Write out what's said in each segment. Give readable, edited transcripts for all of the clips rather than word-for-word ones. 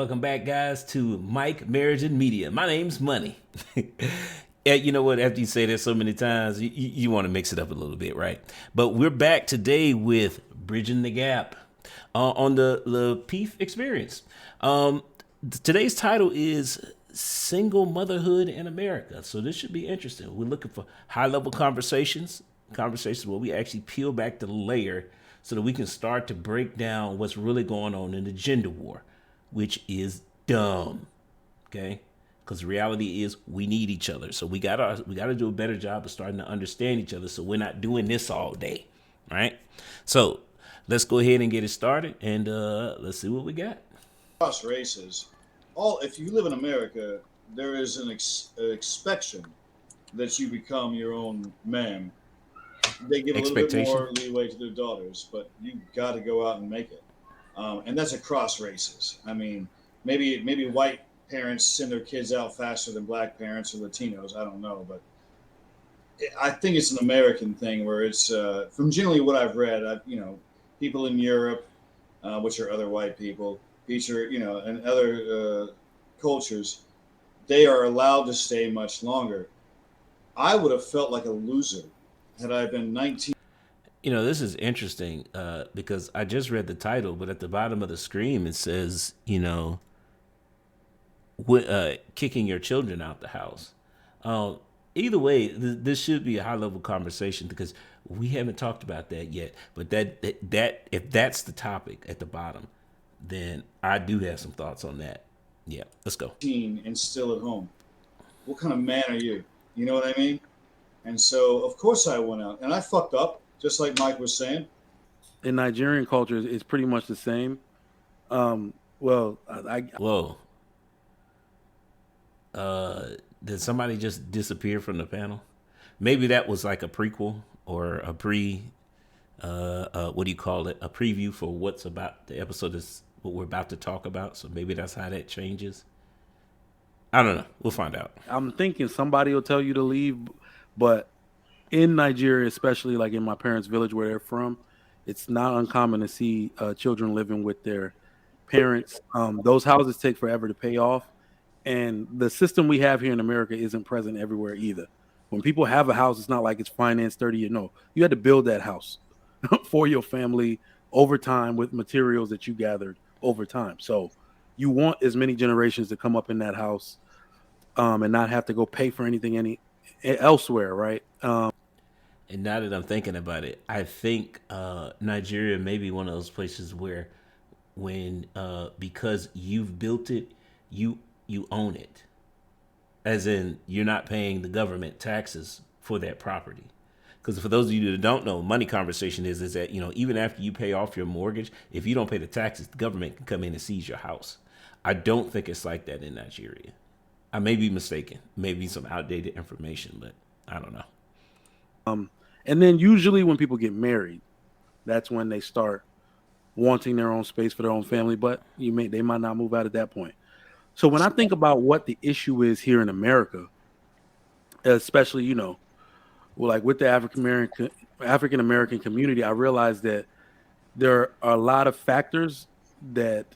Welcome back, guys, to Mike, Marriage, and Media. My name's Money. Yeah, you know what? After you say that so many times, you want to mix it up a little bit, right? But we're back today with Bridging the Gap on the PEEF experience. Today's title is Single Motherhood in America. So this should be interesting. We're looking for high level conversations where we actually peel back the layer so that we can start to break down what's really going on in the gender war, which is dumb. Okay, because the reality is we need each other, so we gotta do a better job of starting to understand each other, so we're not doing this all day, right? So let's go ahead and get it started, and let's see what we got. Across races, all if you live in America, there is an expectation that you become your own man. They give a little bit Expectation. more leeway to their daughters, but you got to go out and make it. And that's across races. I mean, maybe white parents send their kids out faster than black parents or Latinos. I don't know, but I think it's an American thing where it's from generally what I've read. People in Europe, which are other white people, feature and other cultures, they are allowed to stay much longer. I would have felt like a loser had I been 19. You know, this is interesting because I just read the title, but at the bottom of the screen it says, kicking your children out the house. Um, Either way, this should be a high level conversation because we haven't talked about that yet. But that if that's the topic at the bottom, then I do have some thoughts on that. Yeah, let's go. And still at home. What kind of man are you? You know what I mean? And so, of course, I went out and I fucked up, just like Mike was saying. In Nigerian culture is pretty much the same. I Whoa, uh, did somebody just disappear from the panel? Maybe that was like a prequel or a pre. What do you call it? A preview for what's about the episode is what we're about to talk about. So maybe that's how that changes. I don't know. We'll find out. I'm thinking somebody will tell you to leave, but in Nigeria, especially like in my parents' village where they're from, it's not uncommon to see children living with their parents. Those houses take forever to pay off, and the system we have here in America isn't present everywhere either. When people have a house, it's not like it's financed 30 years. No, you had to build that house for your family over time with materials that you gathered over time. So you want as many generations to come up in that house and not have to go pay for anything elsewhere, right? And now that I'm thinking about it, I think Nigeria may be one of those places where, when because you've built it, you own it, as in you're not paying the government taxes for that property. Because for those of you that don't know, money conversation is that even after you pay off your mortgage, if you don't pay the taxes, the government can come in and seize your house. I don't think it's like that in Nigeria. I may be mistaken, maybe some outdated information, but I don't know. And then usually when people get married, that's when they start wanting their own space for their own family. But they might not move out at that point. So when I think about what the issue is here in America, especially like with the African American community, I realize that there are a lot of factors that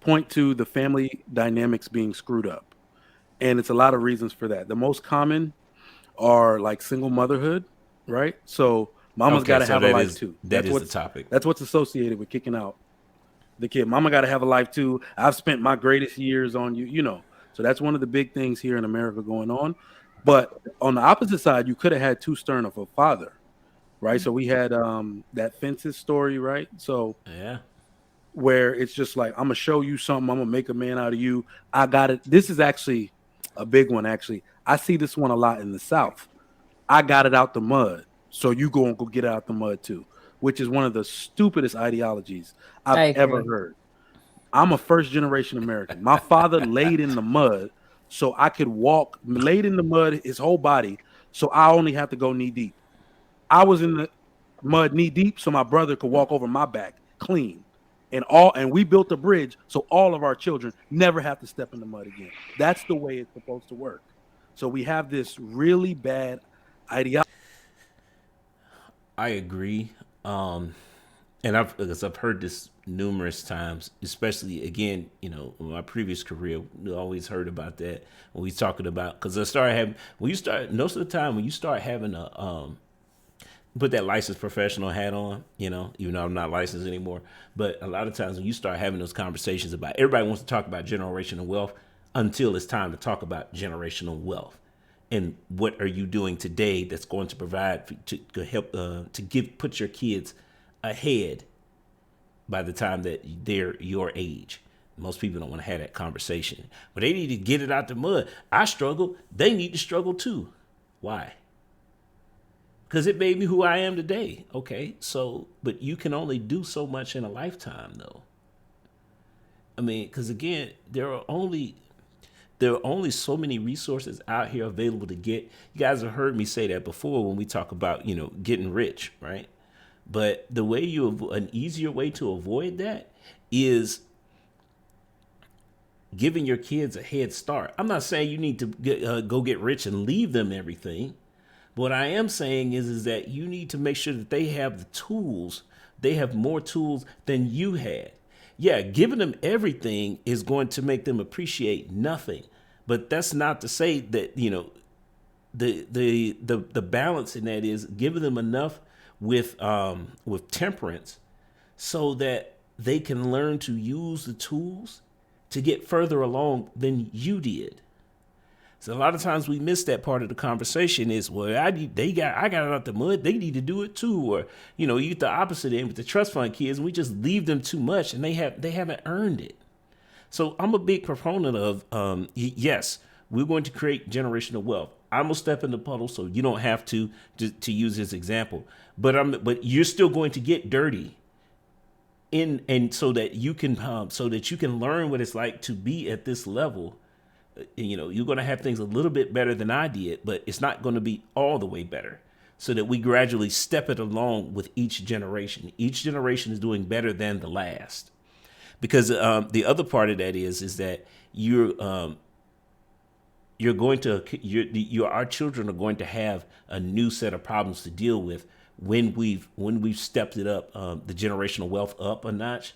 point to the family dynamics being screwed up, and it's a lot of reasons for that. The most common are like single motherhood, right? So mama's got Okay, to so have a that life is too. that is the topic. That's what's associated with kicking out the kid. Mama got to have a life too. I've spent my greatest years on you. So that's one of the big things here in America going on. But on the opposite side, you could have had too stern of a father, right? So we had that fences story, right? So Yeah. where it's just like, I'm gonna show you something, I'm gonna make a man out of you. I got it. This is actually a big one, actually. I see this one a lot in the South. I got it out the mud, so you go and go get it out the mud too, which is one of the stupidest ideologies I I've ever agree. heard. I'm a first generation American. My father laid in the mud so I could walk, laid in the mud his whole body, so I only have to go knee deep. I was in the mud knee deep so my brother could walk over my back clean. And we built a bridge so all of our children never have to step in the mud again. That's the way it's supposed to work. So we have this really bad ideology. I agree. And I've heard this numerous times, especially again, in my previous career, we always heard about that when we talking about, because I started having, when you start, most of the time when you start having a put that licensed professional hat on, even though I'm not licensed anymore. But a lot of times when you start having those conversations about, everybody wants to talk about generational wealth until it's time to talk about generational wealth. And what are you doing today that's going to provide to help put your kids ahead by the time that they're your age? Most people don't want to have that conversation, but they need to get it out the mud. I struggle. They need to struggle too. Why? Because it made me who I am today. Okay, so, but you can only do so much in a lifetime, though. I mean, because again, there are only so many resources out here available to get. You guys have heard me say that before when we talk about getting rich, right? But an easier way to avoid that is giving your kids a head start. I'm not saying you need to go get rich and leave them everything. What I am saying is that you need to make sure that they have the tools. They have more tools than you had. Yeah, giving them everything is going to make them appreciate nothing. But that's not to say that, the balance in that is giving them enough with temperance so that they can learn to use the tools to get further along than you did. So a lot of times we miss that part of the conversation is, well, I got it out the mud. They need to do it too. Or, you get the opposite end with the trust fund kids. We just leave them too much and they haven't earned it. So I'm a big proponent of, yes, we're going to create generational wealth. I'm gonna step in the puddle so you don't have to use this example. But you're still going to get dirty and so that you can learn what it's like to be at this level. You're going to have things a little bit better than I did, but it's not going to be all the way better, so that we gradually step it along with each generation. Each generation is doing better than the last, because the other part of that is that our children are going to have a new set of problems to deal with when we've stepped it up, the generational wealth up a notch.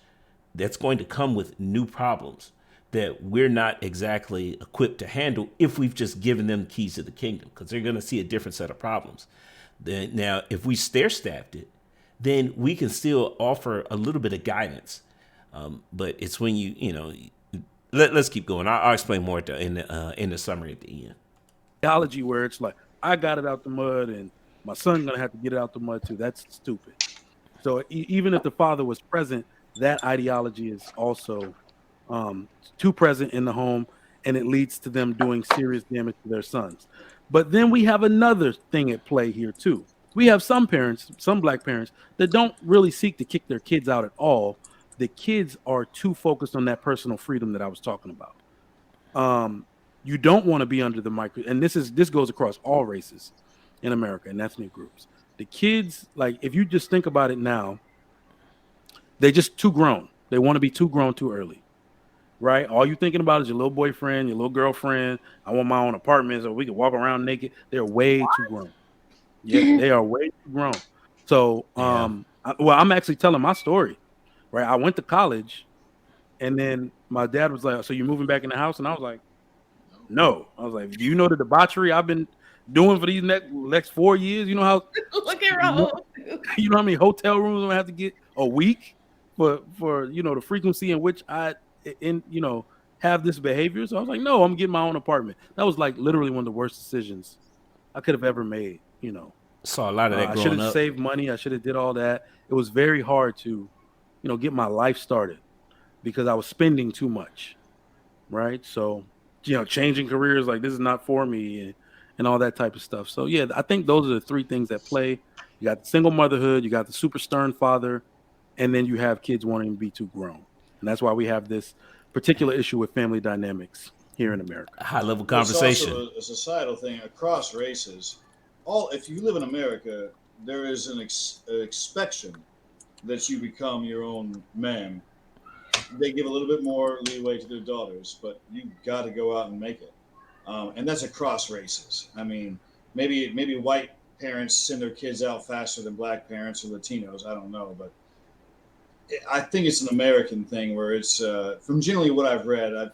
That's going to come with new problems that we're not exactly equipped to handle if we've just given them the keys to the kingdom, because they're going to see a different set of problems. Now, if we stair-stepped it, then we can still offer a little bit of guidance. But it's when let's keep going. I'll explain more in the summary at the end. Theology where it's like, I got it out the mud and my son's going to have to get it out the mud too. That's stupid. So even if the father was present, that ideology is also too present in the home, and it leads to them doing serious damage to their sons. But then we have another thing at play here too. We have some parents, some black parents, that don't really seek to kick their kids out at all. The kids are too focused on that personal freedom that I was talking about. You don't want to be under the micro, and this goes across all races in America and ethnic groups. The kids, like, if you just think about it now, they're just too grown. They want to be too grown too early. Right? All you're thinking about is your little boyfriend, your little girlfriend. I want my own apartment so we can walk around naked. They're way too grown. Yeah, they are way too grown. So, I'm actually telling my story. Right? I went to college, and then my dad was like, "So you're moving back in the house?" And I was like, "No." I was like, "Do you know the debauchery I've been doing for these next 4 years? You know how Look at Raul. you know how many hotel rooms I'm gonna have to get a week for the frequency in which I have this behavior." So I was like, no, I'm getting my own apartment. That was like literally one of the worst decisions I could have ever made. Saw a lot of that I growing should have up. saved money. I should have did all that. It was very hard to, get my life started because I was spending too much. Right. So, changing careers, like, this is not for me, and all that type of stuff. So yeah, I think those are the three things that play. You got the single motherhood, you got the super stern father, and then you have kids wanting to be too grown. And that's why we have this particular issue with family dynamics here in America. High level It's conversation. also a societal thing across races. If you live in America, there is an expectation that you become your own man. They give a little bit more leeway to their daughters, but you got to go out and make it. And that's across races. I mean, maybe white parents send their kids out faster than black parents or Latinos. I don't know, but I think it's an American thing where it's from generally what I've read.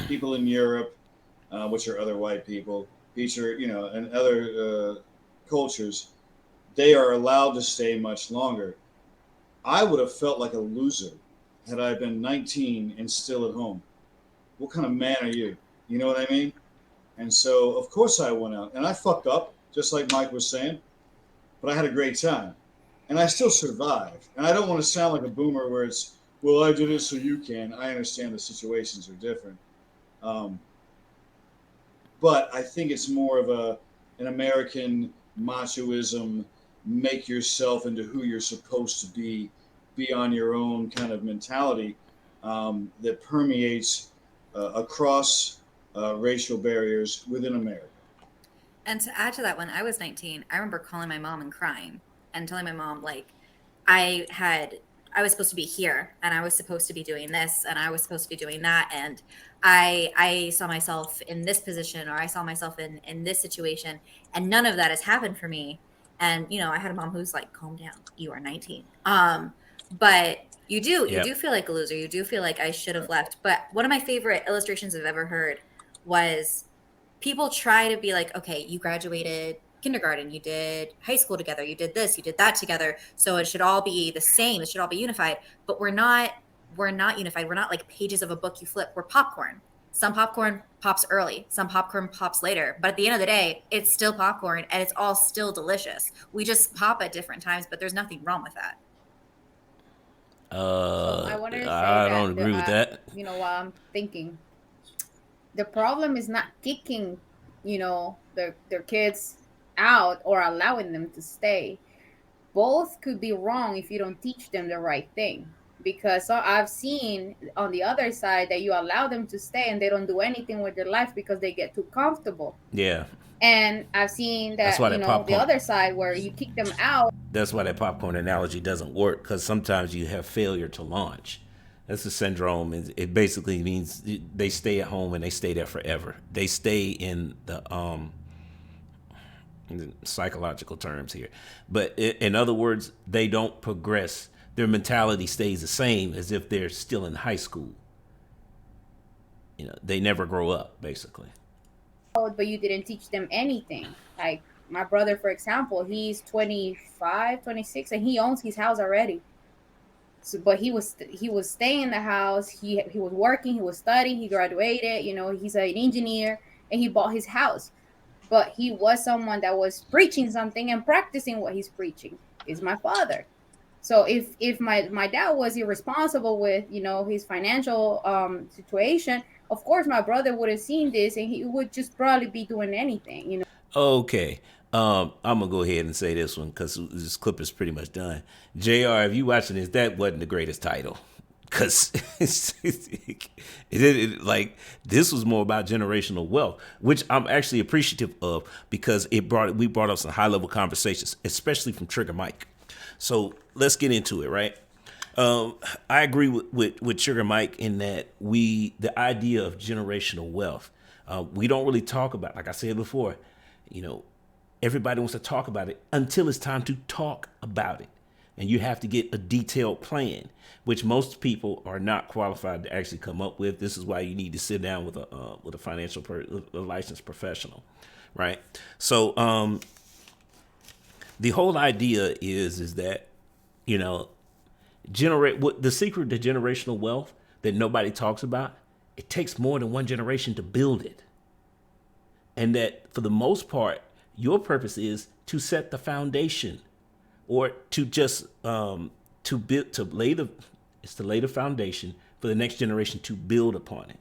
People in Europe, which are other white people, feature and other cultures, they are allowed to stay much longer. I would have felt like a loser had I been 19 and still at home. What kind of man are you? You know what I mean? And so, of course, I went out and I fucked up, just like Mike was saying, but I had a great time and I still survived. And I don't want to sound like a boomer where it's, well, I did it so you can. I understand the situations are different. Um, but I think it's more of an American machoism, make yourself into who you're supposed to be on your own kind of mentality that permeates across racial barriers within America. And to add to that, when I was 19, I remember calling my mom and crying and telling my mom, like, I had, I was supposed to be here and I was supposed to be doing this and I was supposed to be doing that. And I saw myself in this position or I saw myself in this situation and none of that has happened for me. And, I had a mom who's like, calm down, you are 19. But you do feel like a loser. You do feel like I should have left. But one of my favorite illustrations I've ever heard was people try to be like, okay, you graduated kindergarten, you did high school together, you did this, you did that together. So it should all be the same. It should all be unified. But we're not unified. We're not like pages of a book you flip. We're popcorn. Some popcorn pops early, some popcorn pops later. But at the end of the day, it's still popcorn and it's all still delicious. We just pop at different times, but there's nothing wrong with that. So I wanted to say I that don't agree with that. while I'm thinking, the problem is not kicking, their kids out or allowing them to stay. Both could be wrong if you don't teach them the right thing. Because I've seen on the other side that you allow them to stay and they don't do anything with their life because they get too comfortable. Yeah. And I've seen that, That's why that the popcorn- other side where you kick them out. That's why that popcorn analogy doesn't work, because sometimes you have failure to launch. That's the syndrome. It basically means they stay at home and they stay there forever. They stay in the psychological terms here. But in other words, they don't progress. Their mentality stays the same as if they're still in high school. They never grow up, basically. But you didn't teach them anything. Like my brother, for example, he's 25, 26, and he owns his house already. So, but he was staying in the house. He was working. He was studying. He graduated. He's an engineer, and he bought his house. But he was someone that was preaching something and practicing what he's preaching. Is my father. So if my dad was irresponsible with his financial situation, of course my brother would have seen this and he would just probably be doing anything. Okay. I'm gonna go ahead and say this one because this clip is pretty much done. JR, if you watching this, that wasn't the greatest title, because like this was more about generational wealth, which I'm actually appreciative of because we brought up some high level conversations, especially from Trigger Mike. So let's get into it, right? I agree with Sugar Mike in that the idea of generational wealth, we don't really talk about, like I said before, everybody wants to talk about it until it's time to talk about it. And you have to get a detailed plan, which most people are not qualified to actually come up with. This is why you need to sit down with a licensed professional, right? So the whole idea is that, the secret to generational wealth that nobody talks about, it takes more than one generation to build it. And that for the most part, your purpose is to set the foundation, or to just to lay the foundation for the next generation to build upon it.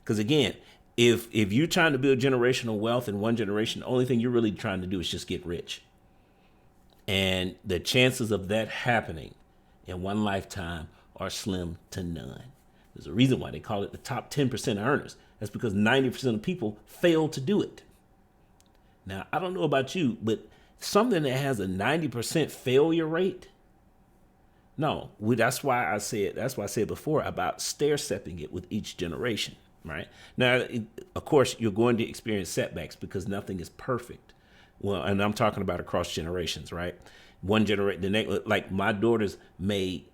Because again, if you're trying to build generational wealth in one generation, the only thing you're really trying to do is just get rich. And the chances of that happening in one lifetime are slim to none. There's a reason why they call it the top 10% earners. That's because 90% of people fail to do it. Now, I don't know about you, but something that has a 90% failure rate, no, that's why I said before about stair-stepping it with each generation, right? Now, of course, you're going to experience setbacks because nothing is perfect. Well, and I'm talking about across generations, right? One generation, like my daughters made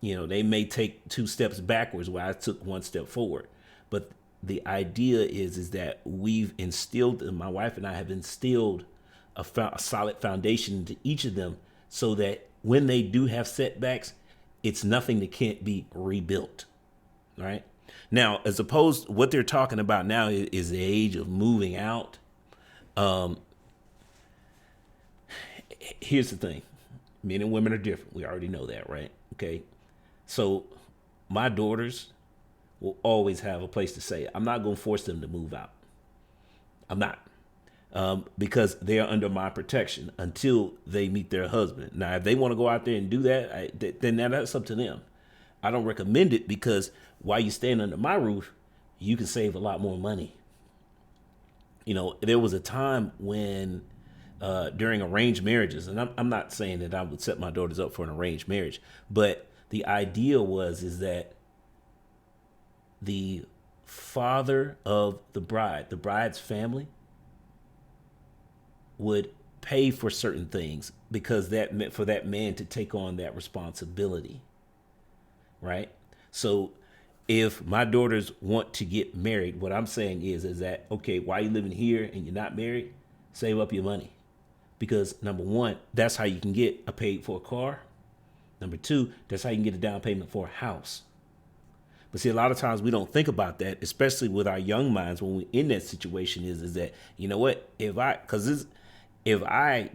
they may take 2 steps backwards where I took 1 step forward. But the idea is that we've instilled, my wife and I have instilled a solid foundation into each of them, so that when they do have setbacks, it's nothing that can't be rebuilt. Right? Now, as opposed, what they're talking about now is the age of moving out. Here's the thing. Men and women are different. We already know that, right? Okay. So my daughters will always have a place to stay. I'm not going to force them to move out. I'm not. Because they are under my protection until they meet their husband. Now, if they want to go out there and do that, then that's up to them. I don't recommend it, because while you're staying under my roof, you can save a lot more money. There was a time when during arranged marriages, and I'm not saying that I would set my daughters up for an arranged marriage, but the idea is that the father of the bride's family, would pay for certain things, because that meant for that man to take on that responsibility. Right? So if my daughters want to get married, what I'm saying is that, okay, why are you living here and you're not married? Save up your money. Because number one, that's how you can get a paid for a car. Number two, that's how you can get a down payment for a house. But see, a lot of times we don't think about that, especially with our young minds when we're in that situation, is that, you know what, if I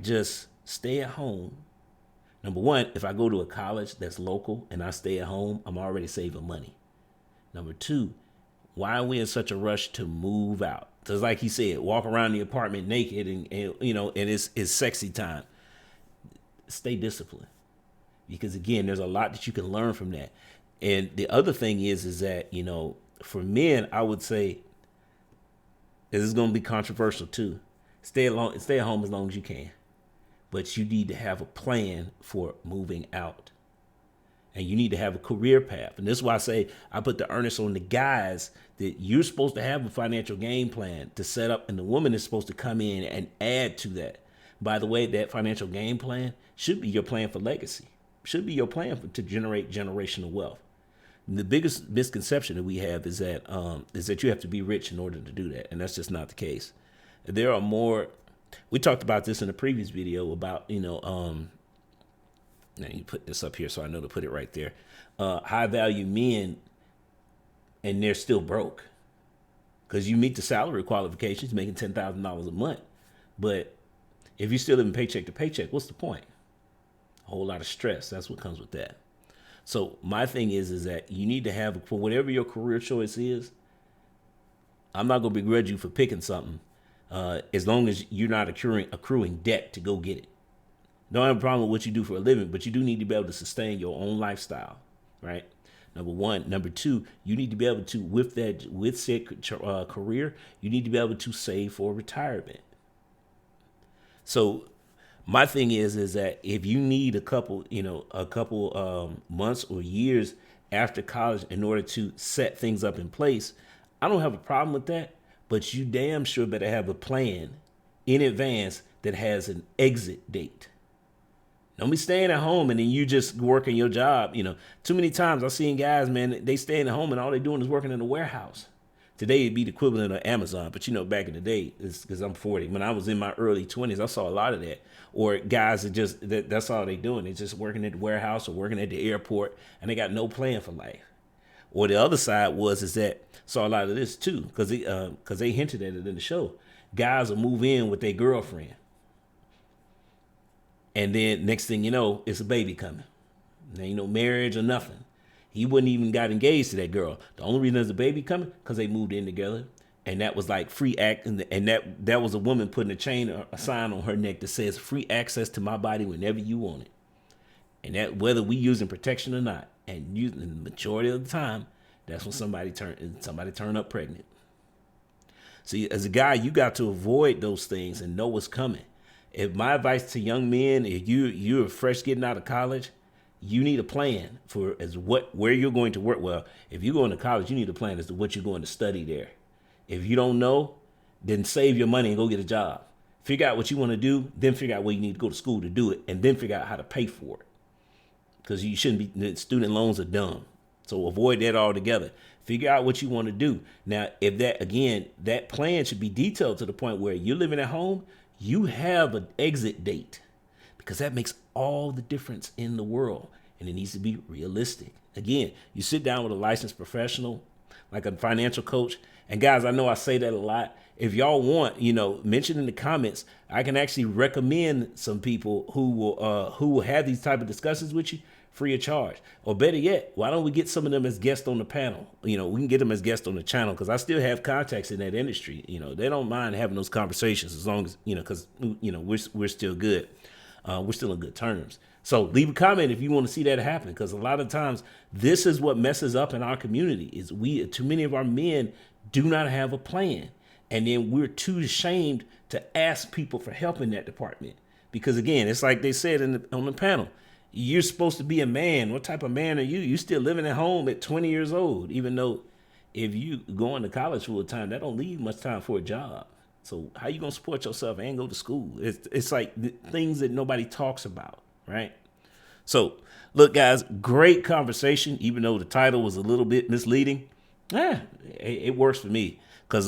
just stay at home, number one, if I go to a college that's local and I stay at home, I'm already saving money. Number two, why are we in such a rush to move out? Because like he said, walk around the apartment naked and it's sexy time. Stay disciplined. Because again, there's a lot that you can learn from that. And the other thing is that, for men, I would say, this is going to be controversial too. Stay at home as long as you can, but you need to have a plan for moving out, and you need to have a career path. And this is why I say I put the earnest on the guys that you're supposed to have a financial game plan to set up, and the woman is supposed to come in and add to that. By the way, that financial game plan should be your plan for legacy. Should be your plan to generate generational wealth. And the biggest misconception that we have is that you have to be rich in order to do that, and that's just not the case. There are more. We talked about this in a previous video about now you put this up here so I know to put it right there. High value men, and they're still broke, because you meet the salary qualifications, making $10,000 a month, but if you're still living paycheck to paycheck, what's the point? A whole lot of stress. That's what comes with that. So my thing is that you need to have, for whatever your career choice is, I'm not going to begrudge you for picking something, as long as you're not accruing debt to go get it. Don't have a problem with what you do for a living, but you do need to be able to sustain your own lifestyle, right? Number one. Number two, you need to be able to, with said career, you need to be able to save for retirement. So my thing is that if you need a couple months or years after college in order to set things up in place, I don't have a problem with that, but you damn sure better have a plan in advance that has an exit date. Don't be staying at home and then you just working your job. Too many times I've seen guys, man, they staying at home and all they doing is working in a warehouse. Today it'd be the equivalent of Amazon, but back in the day, because I'm 40. When I was in my early 20s, I saw a lot of that. Or guys that's all they doing. They're just working at the warehouse or working at the airport, and they got no plan for life. Or the other side is that saw a lot of this too, because they hinted at it in the show. Guys will move in with their girlfriend, and then next thing you know, it's a baby coming. There ain't no marriage or nothing. He wouldn't even got engaged to that girl. The only reason there's a baby coming because they moved in together, and that was like free act, and that was a woman putting a sign on her neck that says free access to my body whenever you want it, and that whether we using protection or not, and using the majority of the time, that's when somebody turn up pregnant. See, as a guy, you got to avoid those things and know what's coming. If my advice to young men, if you're fresh getting out of college, you need a plan for where you're going to work. Well, if you're going to college, you need a plan as to what you're going to study there. If you don't know, then save your money and go get a job. Figure out what you want to do, then figure out where you need to go to school to do it, and then figure out how to pay for it. because you shouldn't be. Student loans are dumb, so avoid that altogether. Figure out what you want to do. Now, if that plan should be detailed to the point where you're living at home, you have an exit date, because that makes all the difference in the world, and it needs to be realistic. Again, you sit down with a licensed professional, like a financial coach. And guys, I know I say that a lot. If y'all want, mention in the comments, I can actually recommend some people who will have these type of discussions with you free of charge. Or better yet, why don't we get some of them as guests on the panel? We can get them as guests on the channel, because I still have contacts in that industry. They don't mind having those conversations, as long as, because, we're still good. We're still in good terms. So leave a comment if you want to see that happen, because a lot of times this is what messes up in our community is too many of our men do not have a plan. And then we're too ashamed to ask people for help in that department. Because again, it's like they said on the panel, you're supposed to be a man. What type of man are you? You still living at home at 20 years old, even though if you going to college full time, that don't leave much time for a job. So how you going to support yourself and go to school? It's like things that nobody talks about, right? So look, guys, great conversation, even though the title was a little bit misleading. It works for me, because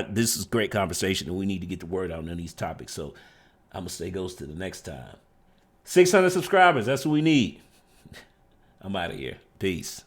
this is great conversation, and we need to get the word out on these topics. So I'm going to say goes to the next time. 600 subscribers, that's what we need. I'm out of here. Peace.